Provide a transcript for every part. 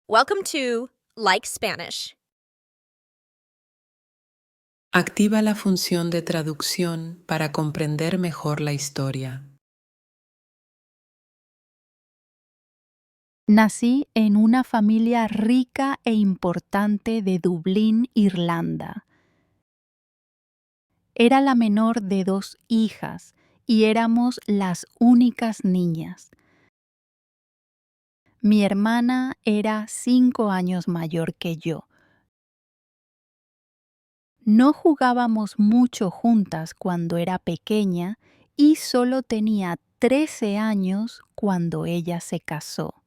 Welcome to Like Spanish. Activa la función de traducción para comprender mejor la historia. Nací en una familia rica e importante de Dublín, Irlanda. Era la menor de 2 hijas y éramos las únicas niñas. Mi hermana era 5 años mayor que yo. No jugábamos mucho juntas cuando era pequeña y solo tenía 13 años cuando ella se casó.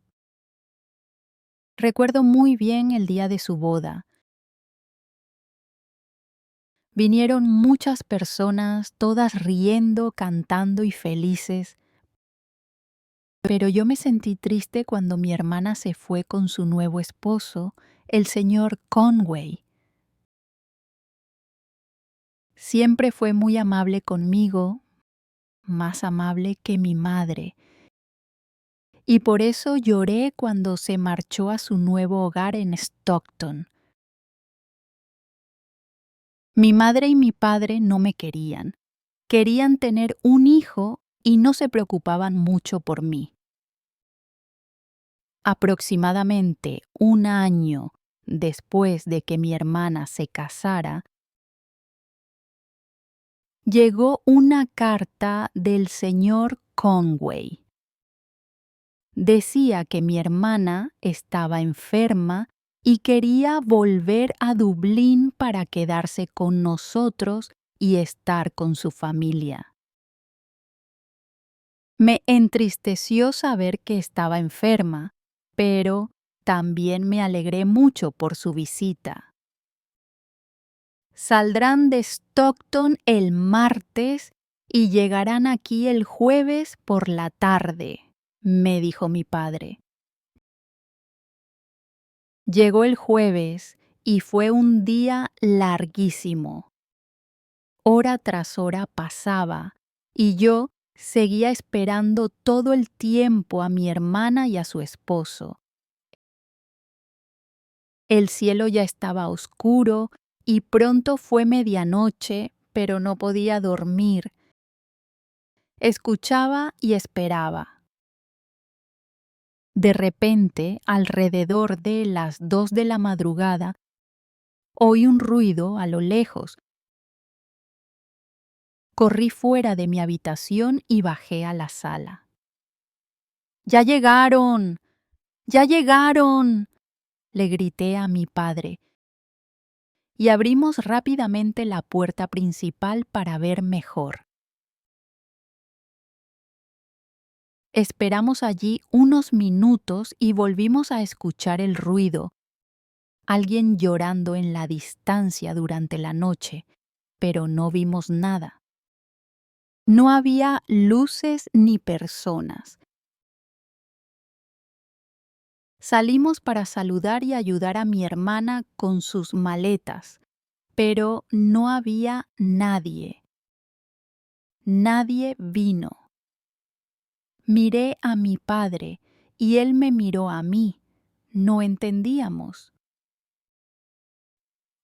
Recuerdo muy bien el día de su boda. Vinieron muchas personas, todas riendo, cantando y felices, pero yo me sentí triste cuando mi hermana se fue con su nuevo esposo, el señor Conway. Siempre fue muy amable conmigo, más amable que mi madre, y por eso lloré cuando se marchó a su nuevo hogar en Stockton. Mi madre y mi padre no me querían. Querían tener un hijo y no se preocupaban mucho por mí. Aproximadamente un año después de que mi hermana se casara, llegó una carta del señor Conway. Decía que mi hermana estaba enferma y quería volver a Dublín para quedarse con nosotros y estar con su familia. Me entristeció saber que estaba enferma, pero también me alegré mucho por su visita. Saldrán de Stockton el martes y llegarán aquí el jueves por la tarde, me dijo mi padre. Llegó el jueves y fue un día larguísimo. Hora tras hora pasaba y yo seguía esperando todo el tiempo a mi hermana y a su esposo. El cielo ya estaba oscuro y pronto fue medianoche, pero no podía dormir. Escuchaba y esperaba. De repente, alrededor de las 2 de la madrugada, oí un ruido a lo lejos. Corrí fuera de mi habitación y bajé a la sala. ¡Ya llegaron! ¡Ya llegaron!, le grité a mi padre. Y abrimos rápidamente la puerta principal para ver mejor. Esperamos allí unos minutos y volvimos a escuchar el ruido. Alguien llorando en la distancia durante la noche, pero no vimos nada. No había luces ni personas. Salimos para saludar y ayudar a mi hermana con sus maletas, pero no había nadie. Nadie vino. Miré a mi padre y él me miró a mí. No entendíamos.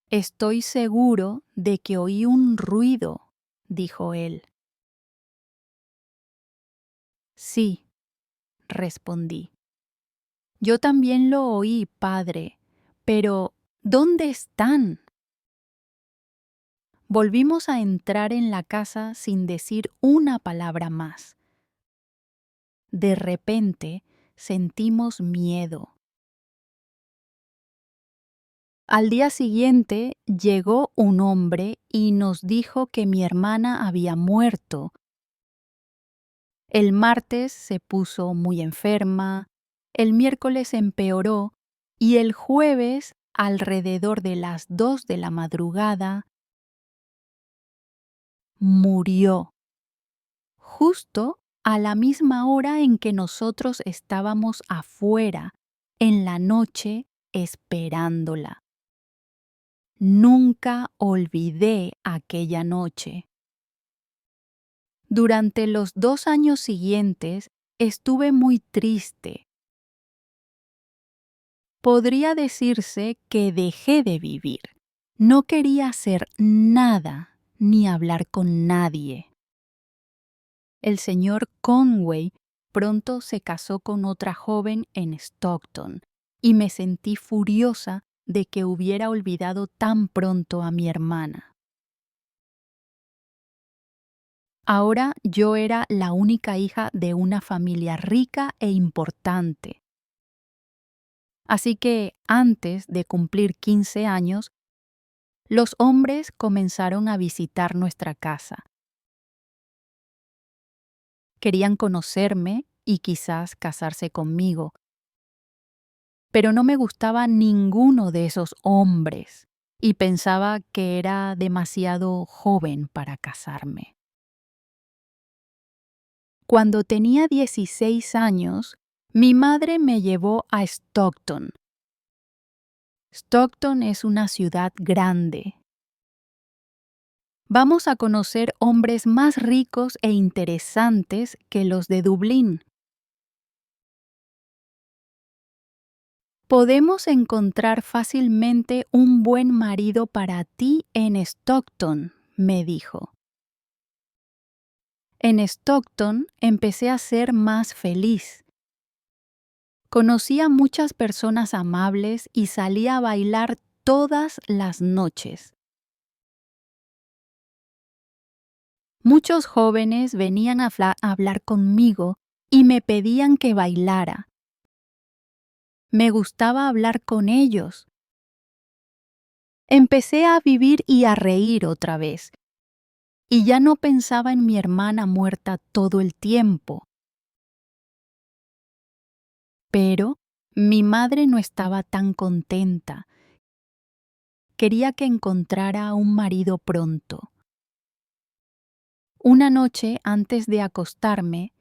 Estoy seguro de que oí un ruido, dijo él. Sí, respondí. Yo también lo oí, padre, pero ¿dónde están? Volvimos a entrar en la casa sin decir una palabra más. De repente sentimos miedo. Al día siguiente llegó un hombre y nos dijo que mi hermana había muerto. El martes se puso muy enferma, el miércoles empeoró y el jueves, alrededor de las 2 de la madrugada, murió, justo a la misma hora en que nosotros estábamos afuera, en la noche, esperándola. Nunca olvidé aquella noche. Durante los 2 años siguientes estuve muy triste. Podría decirse que dejé de vivir. No quería hacer nada ni hablar con nadie. El señor Conway pronto se casó con otra joven en Stockton y me sentí furiosa de que hubiera olvidado tan pronto a mi hermana. Ahora yo era la única hija de una familia rica e importante. Así que antes de cumplir 15 años, los hombres comenzaron a visitar nuestra casa. Querían conocerme y quizás casarse conmigo, pero no me gustaba ninguno de esos hombres y pensaba que era demasiado joven para casarme. Cuando tenía 16 años, mi madre me llevó a Stockton. Stockton es una ciudad grande. Vamos a conocer hombres más ricos e interesantes que los de Dublín. Podemos encontrar fácilmente un buen marido para ti en Stockton, me dijo. En Stockton empecé a ser más feliz. Conocí a muchas personas amables y salí a bailar todas las noches. Muchos jóvenes venían a hablar conmigo y me pedían que bailara. Me gustaba hablar con ellos. Empecé a vivir y a reír otra vez, y ya no pensaba en mi hermana muerta todo el tiempo. Pero mi madre no estaba tan contenta. Quería que encontrara a un marido pronto. Una noche antes de acostarme,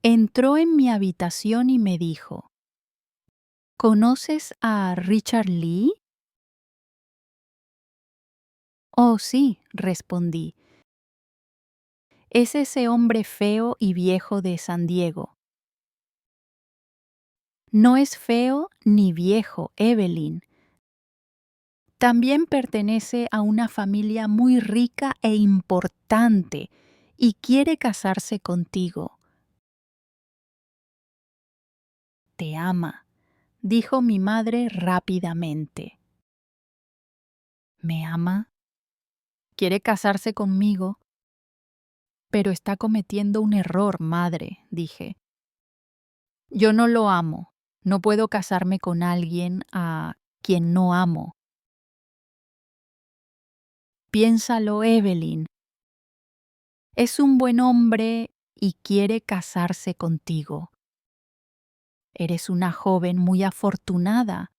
entró en mi habitación y me dijo: ¿Conoces a Richard Lee? Oh, sí, respondí. Es ese hombre feo y viejo de San Diego. No es feo ni viejo, Evelyn. También pertenece a una familia muy rica e importante y quiere casarse contigo. Te ama, dijo mi madre rápidamente. ¿Me ama? ¿Quiere casarse conmigo? Pero está cometiendo un error, madre, dije. Yo no lo amo. No puedo casarme con alguien a quien no amo. Piénsalo, Evelyn. Es un buen hombre y quiere casarse contigo. Eres una joven muy afortunada,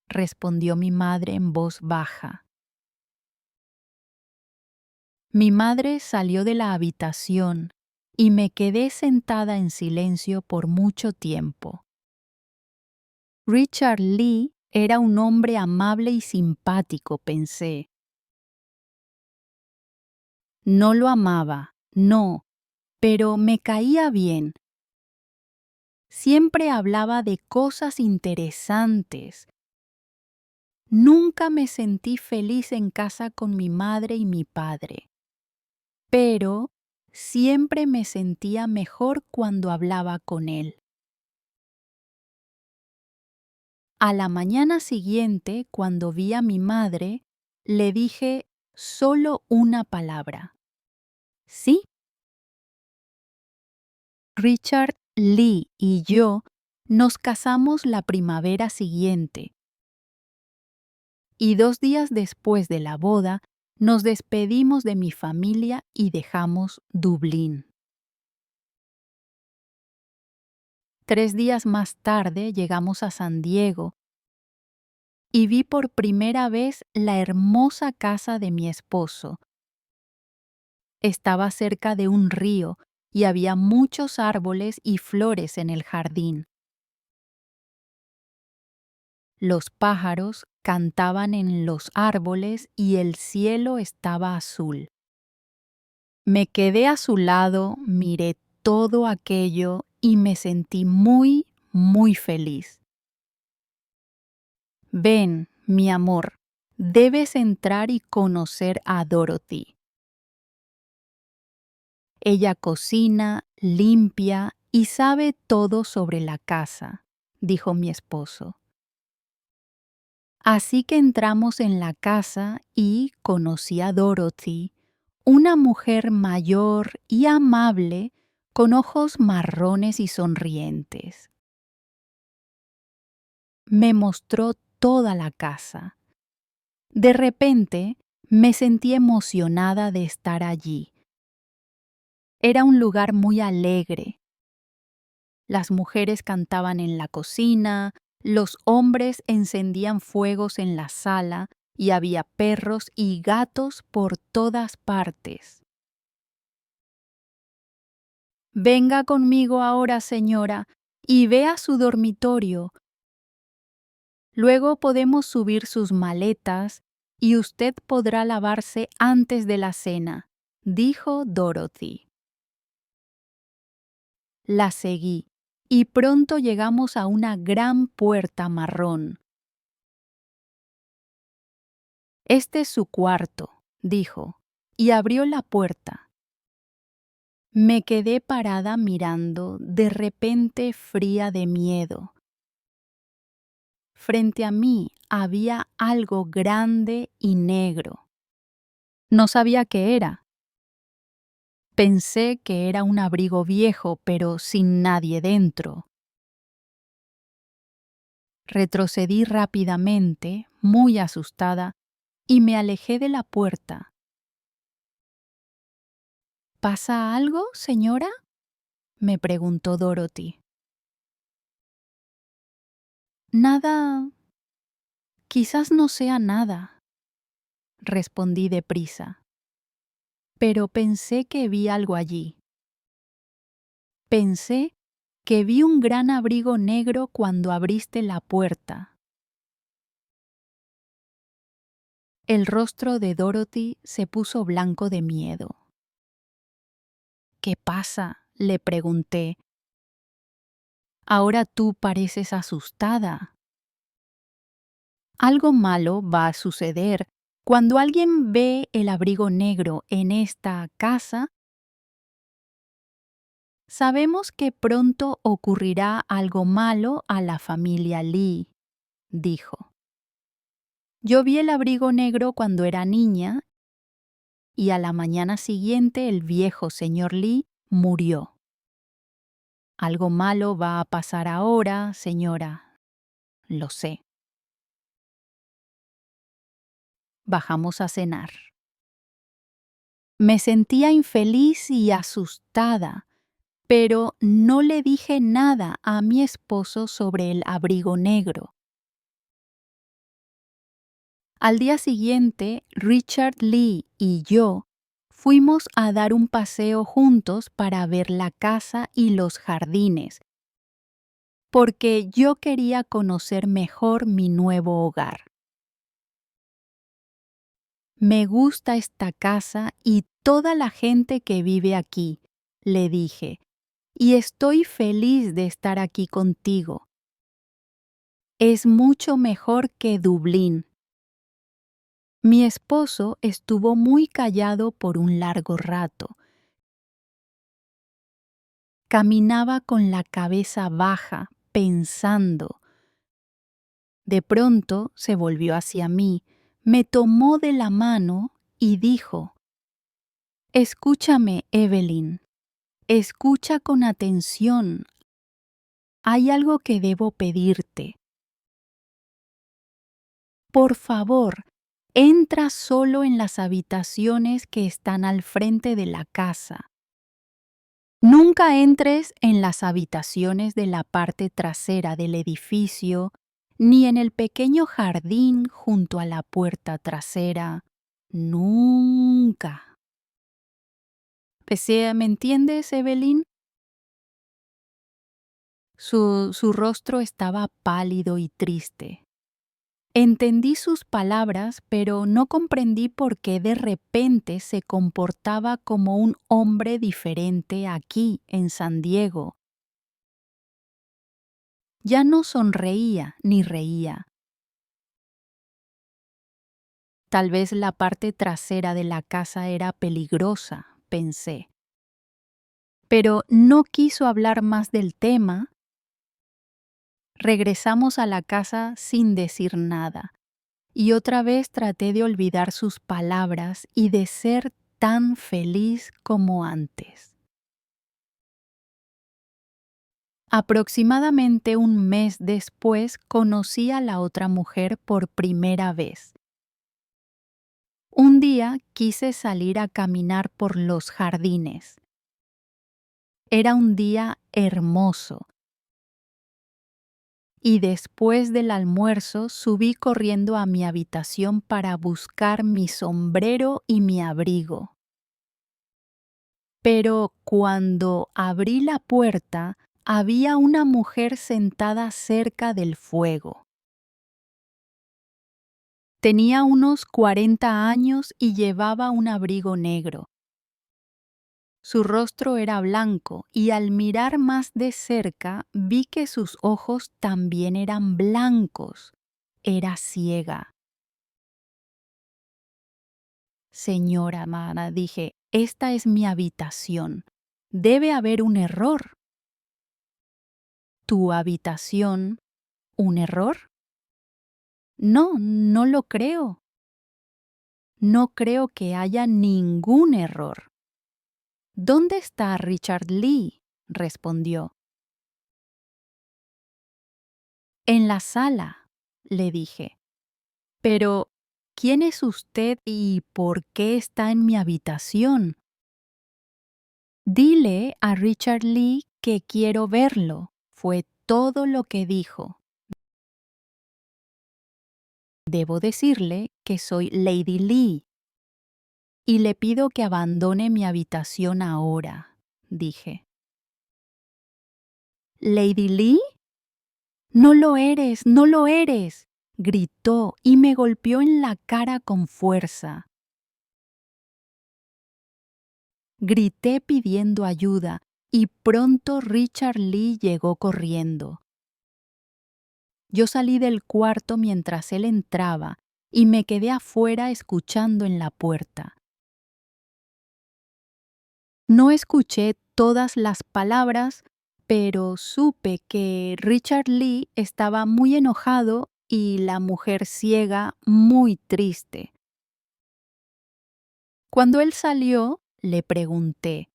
respondió mi madre en voz baja. Mi madre salió de la habitación y me quedé sentada en silencio por mucho tiempo. Richard Lee era un hombre amable y simpático, pensé. No lo amaba, no, pero me caía bien. Siempre hablaba de cosas interesantes. Nunca me sentí feliz en casa con mi madre y mi padre, pero siempre me sentía mejor cuando hablaba con él. A la mañana siguiente, cuando vi a mi madre, le dije solo una palabra. ¿Sí? Richard Lee y yo nos casamos la primavera siguiente. Y 2 días después de la boda, nos despedimos de mi familia y dejamos Dublín. 3 días más tarde llegamos a San Diego y vi por primera vez la hermosa casa de mi esposo. Estaba cerca de un río y había muchos árboles y flores en el jardín. Los pájaros cantaban en los árboles y el cielo estaba azul. Me quedé a su lado, miré todo aquello y me sentí muy, muy feliz. Ven, mi amor, debes entrar y conocer a Dorothy. Ella cocina, limpia y sabe todo sobre la casa, dijo mi esposo. Así que entramos en la casa y conocí a Dorothy, una mujer mayor y amable con ojos marrones y sonrientes. Me mostró toda la casa. De repente me sentí emocionada de estar allí. Era un lugar muy alegre. Las mujeres cantaban en la cocina, los hombres encendían fuegos en la sala y había perros y gatos por todas partes. Venga conmigo ahora, señora, y vea su dormitorio. Luego podemos subir sus maletas y usted podrá lavarse antes de la cena, dijo Dorothy. La seguí y pronto llegamos a una gran puerta marrón. Este es su cuarto, dijo, y abrió la puerta. Me quedé parada mirando, de repente fría de miedo. Frente a mí había algo grande y negro. No sabía qué era. Pensé que era un abrigo viejo, pero sin nadie dentro. Retrocedí rápidamente, muy asustada, y me alejé de la puerta. ¿Pasa algo, señora?, me preguntó Dorothy. Nada, quizás no sea nada, respondí deprisa. Pero pensé que vi algo allí. Pensé que vi un gran abrigo negro cuando abriste la puerta. El rostro de Dorothy se puso blanco de miedo. ¿Qué pasa?, le pregunté. Ahora tú pareces asustada. Algo malo va a suceder. Cuando alguien ve el abrigo negro en esta casa, sabemos que pronto ocurrirá algo malo a la familia Lee, dijo. Yo vi el abrigo negro cuando era niña y a la mañana siguiente el viejo señor Lee murió. Algo malo va a pasar ahora, señora. Lo sé. Bajamos a cenar. Me sentía infeliz y asustada, pero no le dije nada a mi esposo sobre el abrigo negro. Al día siguiente, Richard Lee y yo fuimos a dar un paseo juntos para ver la casa y los jardines, porque yo quería conocer mejor mi nuevo hogar. Me gusta esta casa y toda la gente que vive aquí, le dije, y estoy feliz de estar aquí contigo. Es mucho mejor que Dublín. Mi esposo estuvo muy callado por un largo rato. Caminaba con la cabeza baja, pensando. De pronto se volvió hacia mí, me tomó de la mano y dijo: «Escúchame, Evelyn. Escucha con atención. Hay algo que debo pedirte. Por favor, entra solo en las habitaciones que están al frente de la casa. Nunca entres en las habitaciones de la parte trasera del edificio, ni en el pequeño jardín junto a la puerta trasera. Nunca». ¿Me entiendes, Evelyn? Su rostro estaba pálido y triste. Entendí sus palabras, pero no comprendí por qué de repente se comportaba como un hombre diferente aquí, en San Diego. Ya no sonreía ni reía. Tal vez la parte trasera de la casa era peligrosa, pensé. Pero no quiso hablar más del tema. Regresamos a la casa sin decir nada, y otra vez traté de olvidar sus palabras y de ser tan feliz como antes. Aproximadamente un mes después conocí a la otra mujer por primera vez. Un día quise salir a caminar por los jardines. Era un día hermoso. Y después del almuerzo subí corriendo a mi habitación para buscar mi sombrero y mi abrigo. Pero cuando abrí la puerta, había una mujer sentada cerca del fuego. Tenía unos 40 años y llevaba un abrigo negro. Su rostro era blanco y al mirar más de cerca vi que sus ojos también eran blancos. Era ciega. Señora amada, dije, esta es mi habitación. Debe haber un error. ¿Tu habitación? ¿Un error? No, no lo creo. No creo que haya ningún error. ¿Dónde está Richard Lee? Respondió. En la sala, le dije. Pero, ¿quién es usted y por qué está en mi habitación? Dile a Richard Lee que quiero verlo, fue todo lo que dijo. Debo decirle que soy Lady Lee y le pido que abandone mi habitación ahora, dije. ¿Lady Lee? No lo eres, no lo eres, gritó y me golpeó en la cara con fuerza. Grité pidiendo ayuda y pronto Richard Lee llegó corriendo. Yo salí del cuarto mientras él entraba y me quedé afuera escuchando en la puerta. No escuché todas las palabras, pero supe que Richard Lee estaba muy enojado y la mujer ciega muy triste. Cuando él salió, le pregunté,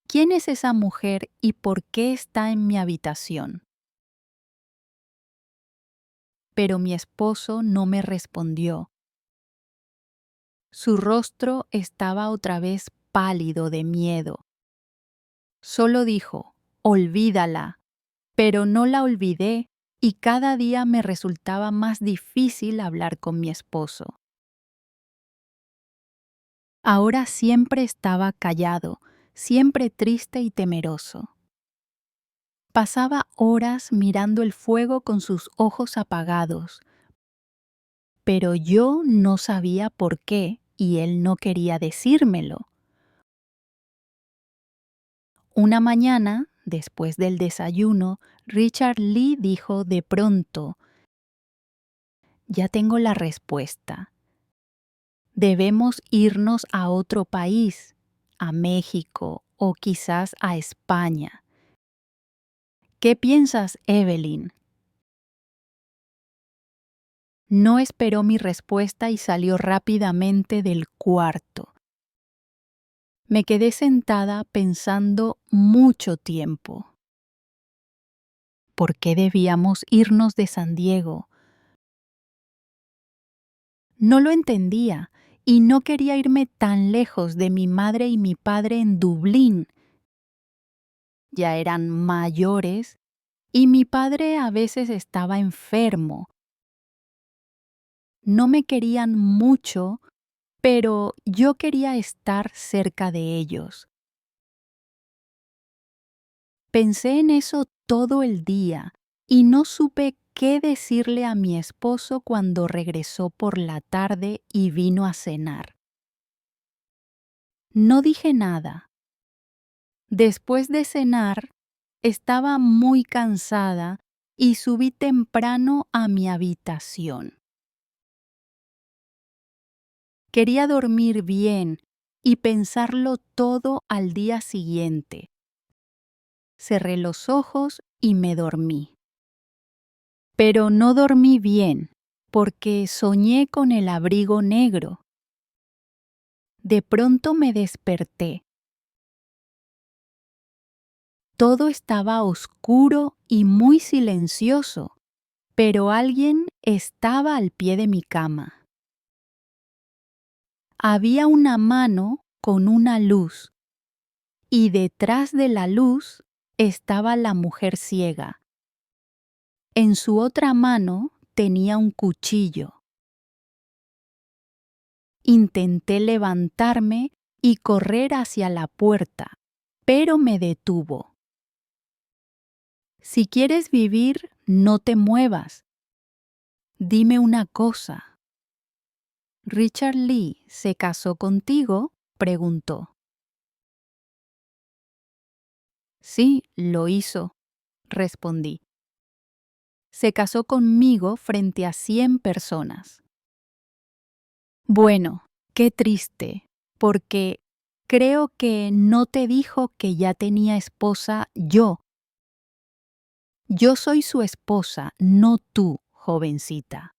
¿quién es esa mujer y por qué está en mi habitación? Pero mi esposo no me respondió. Su rostro estaba otra vez pálido de miedo. Solo dijo, olvídala, pero no la olvidé y cada día me resultaba más difícil hablar con mi esposo. Ahora siempre estaba callado, siempre triste y temeroso. Pasaba horas mirando el fuego con sus ojos apagados, pero yo no sabía por qué y él no quería decírmelo. Una mañana, después del desayuno, Richard Lee dijo de pronto, ya tengo la respuesta. Debemos irnos a otro país, a México o quizás a España. ¿Qué piensas, Evelyn? No esperó mi respuesta y salió rápidamente del cuarto. Me quedé sentada pensando mucho tiempo. ¿Por qué debíamos irnos de San Diego? No lo entendía y no quería irme tan lejos de mi madre y mi padre en Dublín. Ya eran mayores y mi padre a veces estaba enfermo. No me querían mucho, pero yo quería estar cerca de ellos. Pensé en eso todo el día y no supe qué decirle a mi esposo cuando regresó por la tarde y vino a cenar. No dije nada. Después de cenar, estaba muy cansada y subí temprano a mi habitación. Quería dormir bien y pensarlo todo al día siguiente. Cerré los ojos y me dormí. Pero no dormí bien porque soñé con el abrigo negro. De pronto me desperté. Todo estaba oscuro y muy silencioso, pero alguien estaba al pie de mi cama. Había una mano con una luz, y detrás de la luz estaba la mujer ciega. En su otra mano tenía un cuchillo. Intenté levantarme y correr hacia la puerta, pero me detuvo. Si quieres vivir, no te muevas. Dime una cosa. ¿Richard Lee se casó contigo?, preguntó. Sí, lo hizo, respondí. Se casó conmigo frente a 100 personas. Bueno, qué triste, porque creo que no te dijo que ya tenía esposa yo. Yo soy su esposa, no tú, jovencita.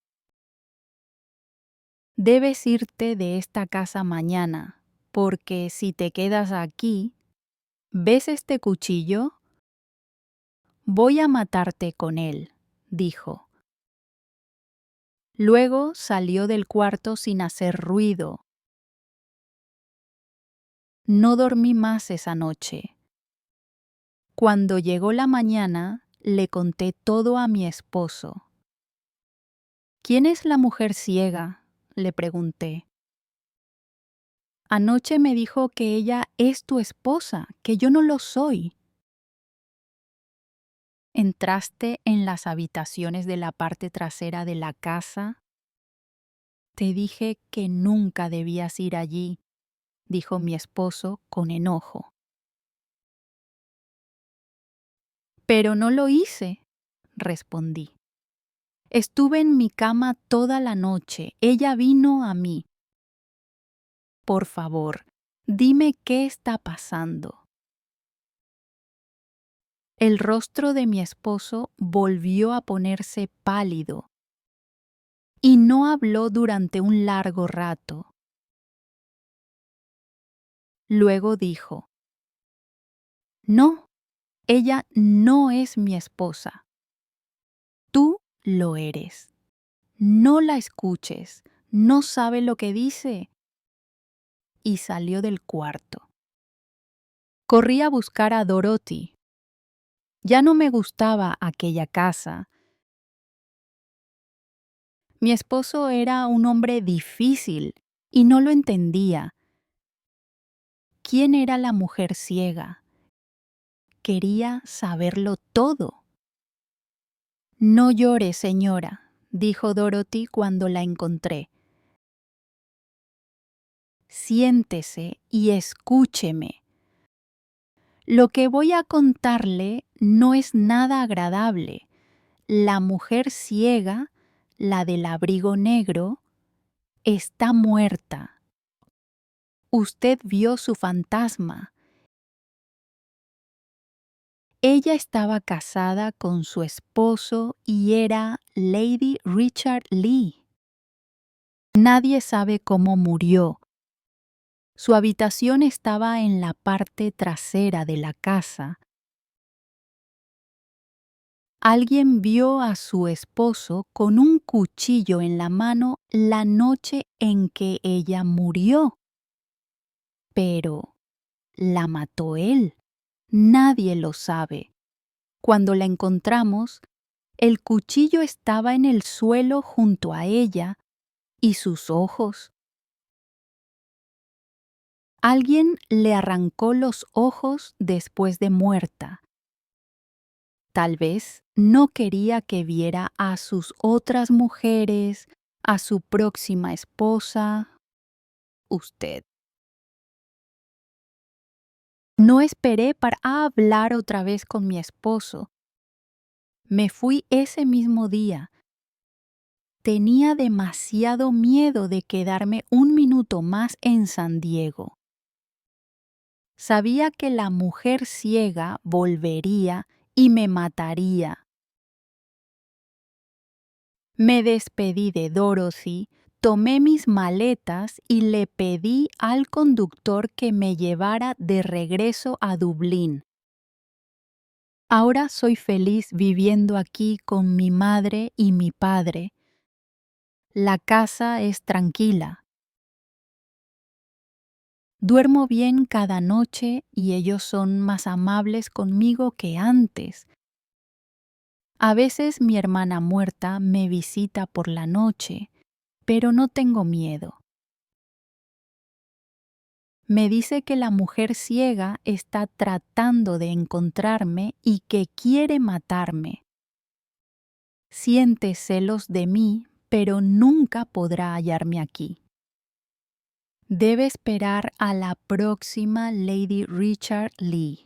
Debes irte de esta casa mañana, porque si te quedas aquí, ¿ves este cuchillo? Voy a matarte con él, dijo. Luego salió del cuarto sin hacer ruido. No dormí más esa noche. Cuando llegó la mañana, le conté todo a mi esposo. ¿Quién es la mujer ciega?, le pregunté. Anoche me dijo que ella es tu esposa, que yo no lo soy. ¿Entraste en las habitaciones de la parte trasera de la casa? Te dije que nunca debías ir allí, dijo mi esposo con enojo. Pero no lo hice, respondí. Estuve en mi cama toda la noche. Ella vino a mí. Por favor, dime qué está pasando. El rostro de mi esposo volvió a ponerse pálido y no habló durante un largo rato. Luego dijo, no, ella no es mi esposa. Tú lo eres. No la escuches, no sabe lo que dice. Y salió del cuarto. Corrí a buscar a Dorothy. Ya no me gustaba aquella casa. Mi esposo era un hombre difícil y no lo entendía. ¿Quién era la mujer ciega? Quería saberlo todo. No llore, señora, dijo Dorothy cuando la encontré. Siéntese y escúcheme. Lo que voy a contarle no es nada agradable. La mujer ciega, la del abrigo negro, está muerta. Usted vio su fantasma. Ella estaba casada con su esposo y era Lady Richard Lee. Nadie sabe cómo murió. Su habitación estaba en la parte trasera de la casa. Alguien vio a su esposo con un cuchillo en la mano la noche en que ella murió. Pero ¿la mató él? Nadie lo sabe. Cuando la encontramos, el cuchillo estaba en el suelo junto a ella y sus ojos. Alguien le arrancó los ojos después de muerta. Tal vez no quería que viera a sus otras mujeres, a su próxima esposa, usted. No esperé para hablar otra vez con mi esposo. Me fui ese mismo día. Tenía demasiado miedo de quedarme un minuto más en San Diego. Sabía que la mujer ciega volvería y me mataría. Me despedí de Dorothy, tomé mis maletas y le pedí al conductor que me llevara de regreso a Dublín. Ahora soy feliz viviendo aquí con mi madre y mi padre. La casa es tranquila. Duermo bien cada noche y ellos son más amables conmigo que antes. A veces mi hermana muerta me visita por la noche, pero no tengo miedo. Me dice que la mujer ciega está tratando de encontrarme y que quiere matarme. Siente celos de mí, pero nunca podrá hallarme aquí. Debe esperar a la próxima Lady Richard Lee.